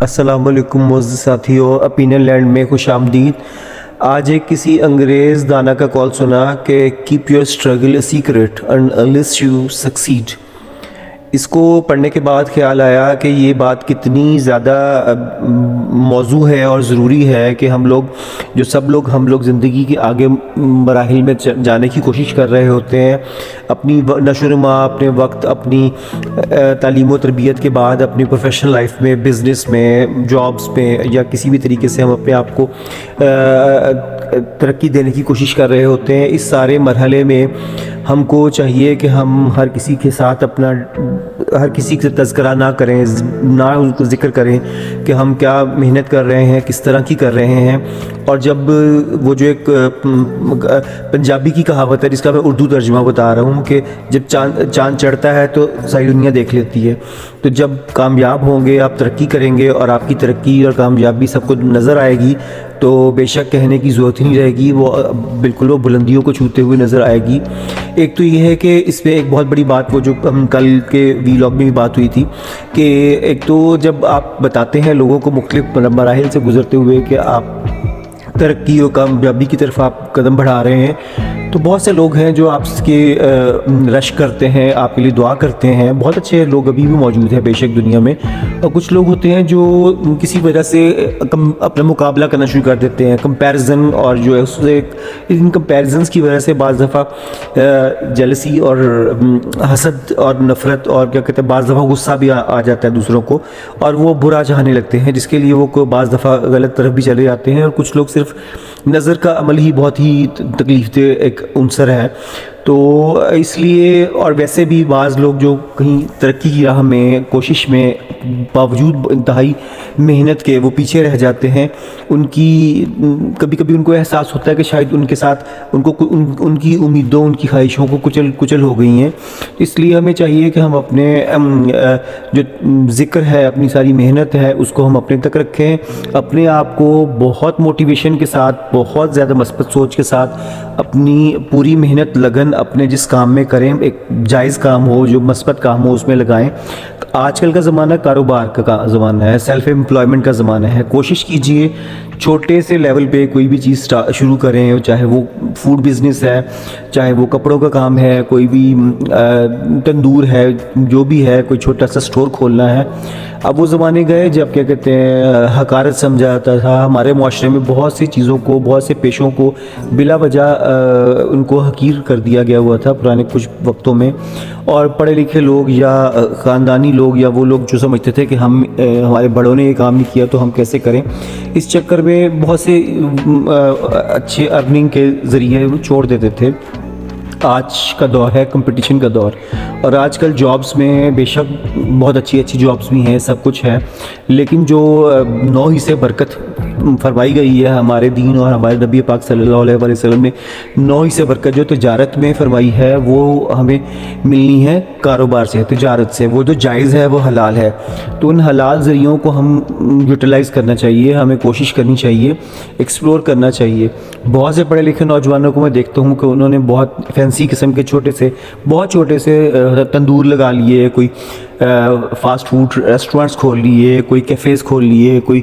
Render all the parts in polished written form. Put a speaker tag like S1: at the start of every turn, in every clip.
S1: السلام علیکم معزز ساتھیوں، اپینین لینڈ میں خوش آمدید۔ آج ایک کسی انگریز دانا کا کال سنا کہ keep your struggle a secret unless you succeed. اس کو پڑھنے کے بعد خیال آیا کہ یہ بات کتنی زیادہ موضوع ہے اور ضروری ہے کہ ہم لوگ زندگی کے آگے مراحل میں جانے کی کوشش کر رہے ہوتے ہیں، اپنی نشو و نما، اپنے وقت، اپنی تعلیم و تربیت کے بعد اپنی پروفیشنل لائف میں، بزنس میں، جابز میں، یا کسی بھی طریقے سے ہم اپنے آپ کو ترقی دینے کی کوشش کر رہے ہوتے ہیں۔ اس سارے مرحلے میں ہم کو چاہیے کہ ہم ہر کسی کے ساتھ ہر کسی سے تذکرہ نہ کریں، نہ ان کو ذکر کریں کہ ہم کیا محنت کر رہے ہیں، کس طرح کی کر رہے ہیں۔ اور جب وہ جو ایک پنجابی کی کہاوت ہے جس کا میں اردو ترجمہ بتا رہا ہوں کہ جب چاند چڑھتا ہے تو ساری دنیا دیکھ لیتی ہے، تو جب کامیاب ہوں گے، آپ ترقی کریں گے اور آپ کی ترقی اور کامیابی سب کو نظر آئے گی تو بے شک کہنے کی ضرورت ہی نہیں رہے گی، وہ بالکل وہ بلندیوں کو چھوتے ہوئے نظر آئے گی۔ ایک تو یہ ہے کہ اس میں ایک بہت بڑی بات، وہ جو ہم کل کے ویلاگ میں بھی بات ہوئی تھی، کہ ایک تو جب آپ بتاتے ہیں لوگوں کو مختلف مراحل سے گزرتے ہوئے کہ آپ ترقی اور کامیابی کی طرف آپ قدم بڑھا رہے ہیں، تو بہت سے لوگ ہیں جو آپ کے رش کرتے ہیں، آپ کے لیے دعا کرتے ہیں۔ بہت اچھے لوگ ابھی بھی موجود ہیں بے شک دنیا میں، اور کچھ لوگ ہوتے ہیں جو کسی وجہ سے اپنا مقابلہ کرنا شروع کر دیتے ہیں، کمپیریزن، اور جو ہے اس سے ان کمپیریزنس کی وجہ سے بعض دفعہ جیلسی اور حسد اور نفرت اور کیا کہتے ہیں، بعض دفعہ غصہ بھی آ جاتا ہے دوسروں کو، اور وہ برا چاہنے لگتے ہیں، جس کے لیے وہ بعض دفعہ غلط طرف بھی چلے جاتے ہیں۔ اور کچھ لوگ صرف نظر کا عمل ہی بہت ہی تکلیف دہ ایک عنصر ہے، تو اس لیے، اور ویسے بھی بعض لوگ جو کہیں ترقی کی راہ میں، کوشش میں باوجود انتہائی محنت کے وہ پیچھے رہ جاتے ہیں، ان کی کبھی کبھی ان کو احساس ہوتا ہے کہ شاید ان کے ساتھ ان کی امیدوں، ان کی خواہشوں کو کچل ہو گئی ہیں۔ اس لیے ہمیں چاہیے کہ ہم اپنے جو ذکر ہے، اپنی ساری محنت ہے، اس کو ہم اپنے تک رکھیں، اپنے آپ کو بہت موٹیویشن کے ساتھ، بہت زیادہ مثبت سوچ کے ساتھ اپنی پوری محنت، لگن اپنے جس کام میں کریں، ایک جائز کام ہو، جو مثبت کام ہو، اس میں لگائیں۔ آج کل کا زمانہ کاروبار کا زمانہ ہے، سیلف امپلائمنٹ کا زمانہ ہے۔ کوشش کیجئے چھوٹے سے لیول پہ کوئی بھی چیز شروع کریں، چاہے وہ فوڈ بزنس ہے، چاہے وہ کپڑوں کا کام ہے، کوئی بھی تندور ہے، جو بھی ہے، کوئی چھوٹا سا سٹور کھولنا ہے۔ اب وہ زمانے گئے جب کیا کہتے ہیں حقارت سمجھا جاتا تھا، ہمارے معاشرے میں بہت سی چیزوں کو، بہت سے پیشوں کو بلا وجہ ان کو حقیر کر دیا گیا ہوا تھا پرانے کچھ وقتوں میں، اور پڑھے لکھے لوگ یا خاندانی لوگ یا وہ لوگ جو سمجھتے تھے کہ ہمارے بڑوں نے یہ کام نہیں کیا تو ہم کیسے کریں، اس چکر میں بہت سے اچھے ارننگ کے ذریعے چھوڑ دیتے تھے۔ آج کا دور ہے کمپٹیشن کا دور، اور آج کل جابز میں بے شک بہت اچھی جابز بھی ہیں، سب کچھ ہے، لیکن جو 9 حصے برکت فرمائی گئی ہے ہمارے دین اور ہمارے نبی پاک صلی اللہ علیہ وسلم نے، 9 حصے برکت جو تجارت میں فرمائی ہے وہ ہمیں ملنی ہے کاروبار سے، تجارت سے، وہ جو جائز ہے وہ حلال ہے۔ تو ان حلال ذریعوں کو ہم یوٹیلائز کرنا چاہیے، ہمیں کوشش کرنی چاہیے، ایکسپلور کرنا چاہیے۔ بہت سے پڑھے لکھے نوجوانوں کو میں دیکھتا ہوں کہ انہوں نے بہت فینسی قسم کے بہت چھوٹے سے تندور لگا لیے، کوئی فاسٹ فوڈ ریسٹورنٹس کھول لیے، کوئی کیفیز کھول لیے، کوئی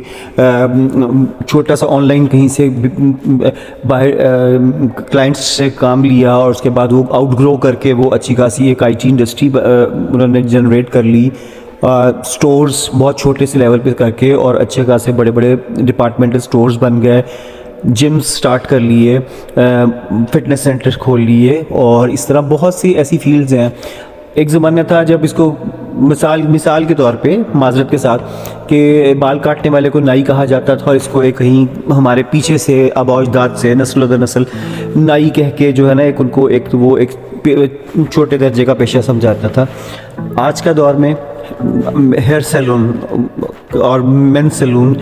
S1: چھوٹا سا آن لائن کہیں سے باہر کلائنٹس سے کام لیا، اور اس کے بعد وہ آؤٹ گرو کر کے وہ اچھی خاصی ایک IT انڈسٹری انہوں نے جنریٹ کر لی، سٹورز بہت چھوٹے سے لیول پہ کر کے، اور اچھے خاصے بڑے بڑے ڈپارٹمنٹل سٹورز بن گئے، جمز سٹارٹ کر لیے، فٹنس سینٹر کھول لیے، اور اس طرح بہت سی ایسی فیلڈز ہیں۔ ایک زمانہ تھا جب اس کو مثال کے طور پہ، معذرت کے ساتھ، کہ بال کاٹنے والے کو نائی کہا جاتا تھا، اور اس کو ایک کہیں ہمارے پیچھے سے آباء و اجداد سے نسل در نسل نائی کہہ کے جو ہے نا ان کو ایک چھوٹے درجے کا پیشہ سمجھاتا تھا۔ آج کا دور میں ہیئر سیلون اور مین سیلون،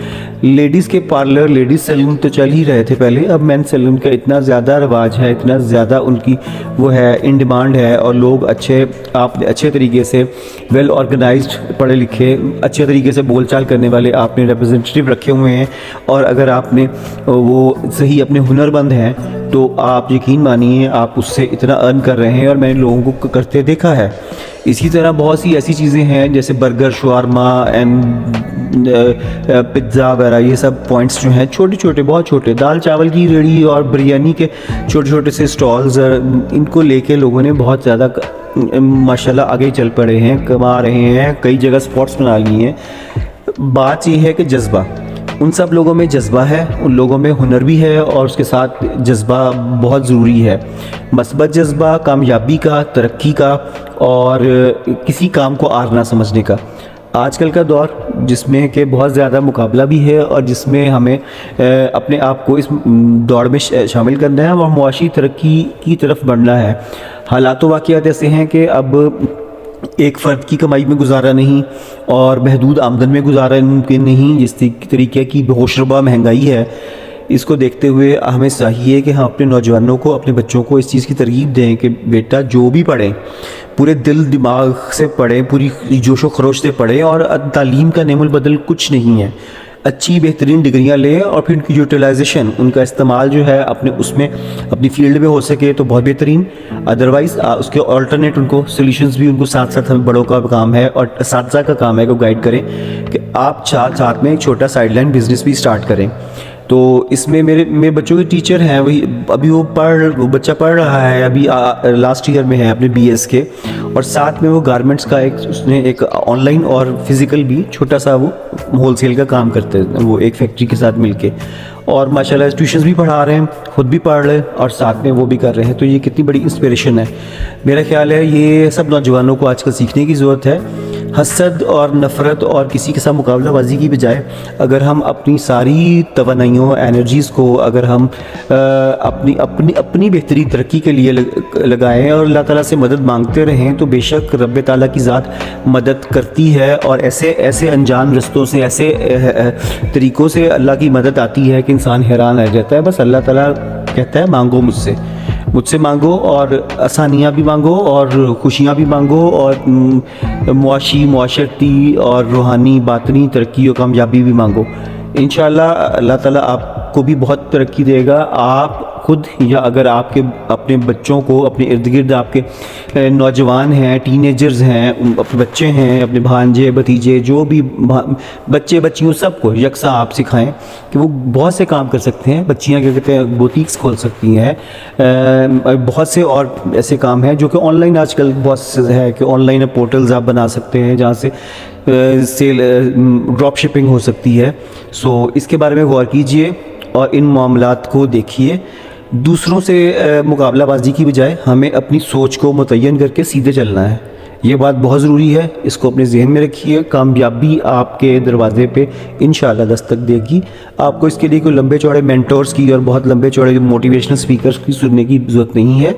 S1: لیڈیز کے پارلر، لیڈیز سیلون تو چل ہی رہے تھے پہلے، اب مین سیلون کا اتنا زیادہ رواج ہے، اتنا زیادہ ان کی وہ ہے، ان ڈیمانڈ ہے، اور لوگ اچھے طریقے سے ویل آرگنائزڈ، پڑھے لکھے، اچھے طریقے سے بول چال کرنے والے آپ نے ریپرزنٹیٹیو رکھے ہوئے ہیں، اور اگر آپ نے وہ صحیح اپنے ہنر مند ہیں تو آپ یقین مانیے آپ اس سے اتنا ارن کر رہے ہیں، اور میں نے لوگوں کو کرتے دیکھا ہے۔ اسی طرح بہت سی ایسی چیزیں ہیں جیسے برگر، شاورما اینڈ پزا وغیرہ، یہ سب پوائنٹس جو ہیں چھوٹے چھوٹے، بہت چھوٹے، دال چاول کی ریڑھی اور بریانی کے چھوٹے چھوٹے سے سٹالز، ان کو لے کے لوگوں نے بہت زیادہ ماشاءاللہ آگے چل پڑے ہیں، کما رہے ہیں، کئی جگہ سپاٹس بنا لی ہیں۔ بات یہ ہے کہ جذبہ، ان سب لوگوں میں جذبہ ہے، ان لوگوں میں ہنر بھی ہے، اور اس کے ساتھ جذبہ بہت ضروری ہے، مثبت جذبہ کامیابی کا، ترقی کا، اور کسی کام کو ہار نہ سمجھنے کا۔ آج کل کا دور جس میں کہ بہت زیادہ مقابلہ بھی ہے، اور جس میں ہمیں اپنے آپ کو اس دوڑ میں شامل کرنا ہے اور معاشی ترقی کی طرف بڑھنا ہے۔ حالات و واقعات ایسے ہیں کہ اب ایک فرد کی کمائی میں گزارا نہیں اور محدود آمدن میں گزارا ممکن نہیں، جس طریقے کی ہوشربا مہنگائی ہے۔ اس کو دیکھتے ہوئے ہمیں چاہیے کہ ہم اپنے نوجوانوں کو، اپنے بچوں کو اس چیز کی ترغیب دیں کہ بیٹا جو بھی پڑھیں پورے دل دماغ سے پڑھیں، پوری جوش و خروش سے پڑھیں، اور تعلیم کا نعم البدل کچھ نہیں ہے۔ اچھی بہترین ڈگریاں لیں اور پھر ان کی یوٹیلائزیشن، ان کا استعمال جو ہے اس میں اپنی فیلڈ میں ہو سکے تو بہت بہترین، ادروائز اس کے آلٹرنیٹ ان کو سولوشنز بھی ان کو ساتھ ساتھ ہمیں بڑوں کا کام ہے اور اساتذہ کا کام ہے کہ گائیڈ کریں کہ آپ ساتھ میں ایک چھوٹا سائیڈ لائن بزنس بھی سٹارٹ کریں۔ تو اس میں میرے بچوں کے ٹیچر ہیں، وہی ابھی وہ بچہ پڑھ رہا ہے، ابھی لاسٹ ایئر میں ہے اپنے بی ایس کے، اور ساتھ میں وہ گارمنٹس کا اس نے ایک آن لائن اور فزیکل بھی چھوٹا سا وہ ہول سیل کا کام کرتے ہیں، وہ ایک فیکٹری کے ساتھ مل کے، اور ماشاءاللہ ٹیوشنز بھی پڑھا رہے ہیں، خود بھی پڑھ رہے ہیں اور ساتھ میں وہ بھی کر رہے ہیں۔ تو یہ کتنی بڑی انسپریشن ہے۔ میرا خیال ہے یہ سب نوجوانوں کو آج کل سیکھنے کی ضرورت ہے۔ حسد اور نفرت اور کسی کے ساتھ مقابلہ بازی کی بجائے اگر ہم اپنی ساری توانائیوں، انرجیز کو اگر ہم اپنی بہتری ترقی کے لیے لگائیں اور اللہ تعالیٰ سے مدد مانگتے رہیں تو بے شک رب تعالیٰ کی ذات مدد کرتی ہے، اور ایسے انجان رستوں سے، ایسے طریقوں سے اللہ کی مدد آتی ہے کہ انسان حیران رہ جاتا ہے۔ بس اللہ تعالیٰ کہتا ہے مانگو مجھ سے مانگو، اور آسانیاں بھی مانگو اور خوشیاں بھی مانگو، اور معاشرتی اور روحانی باطنی ترقی و کامیابی بھی مانگو۔ انشاءاللہ اللہ تعالیٰ آپ کو بھی بہت ترقی دے گا۔ آپ خود یا اگر آپ کے اپنے بچوں کو، اپنے ارد گرد آپ کے نوجوان ہیں، ٹین ایجرز ہیں، اپنے بچے ہیں، اپنے بھانجے بھتیجے، جو بھی بچے بچیوں، سب کو یکساں آپ سکھائیں کہ وہ بہت سے کام کر سکتے ہیں۔ بچیاں کیا کہتے ہیں بوتیکس کھول سکتی ہیں، بہت سے اور ایسے کام ہیں جو کہ آن لائن آج کل بہت سے ہے کہ آن لائن پورٹلز آپ بنا سکتے ہیں جہاں سے سیل ڈراپ شپنگ ہو سکتی ہے۔ سو اس کے بارے میں غور کیجئے اور ان معاملات کو دیکھیے۔ دوسروں سے مقابلہ بازی کی بجائے ہمیں اپنی سوچ کو متعین کر کے سیدھے چلنا ہے، یہ بات بہت ضروری ہے، اس کو اپنے ذہن میں رکھیے۔ کامیابی آپ کے دروازے پہ انشاءاللہ دستک دے گی۔ آپ کو اس کے لیے کوئی لمبے چوڑے مینٹورز کی اور بہت لمبے چوڑے موٹیویشنل سپیکرز کی سننے کی ضرورت نہیں ہے،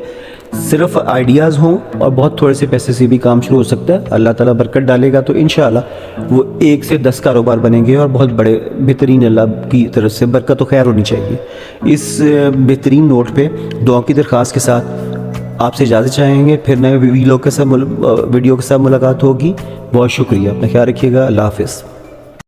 S1: صرف آئیڈیاز ہوں اور بہت تھوڑے سے پیسے سے بھی کام شروع ہو سکتا ہے۔ اللہ تعالیٰ برکت ڈالے گا تو انشاءاللہ وہ 1 سے 10 کاروبار بنیں گے اور بہت بڑے بہترین، اللہ کی طرف سے برکت و خیر ہونی چاہیے۔ اس بہترین نوٹ پہ دعا کی درخواست کے ساتھ آپ سے اجازت چاہیں گے، پھر نئے ویڈیو کے ساتھ ملاقات ہوگی۔ بہت شکریہ، اپنا خیال رکھیے گا، اللہ حافظ۔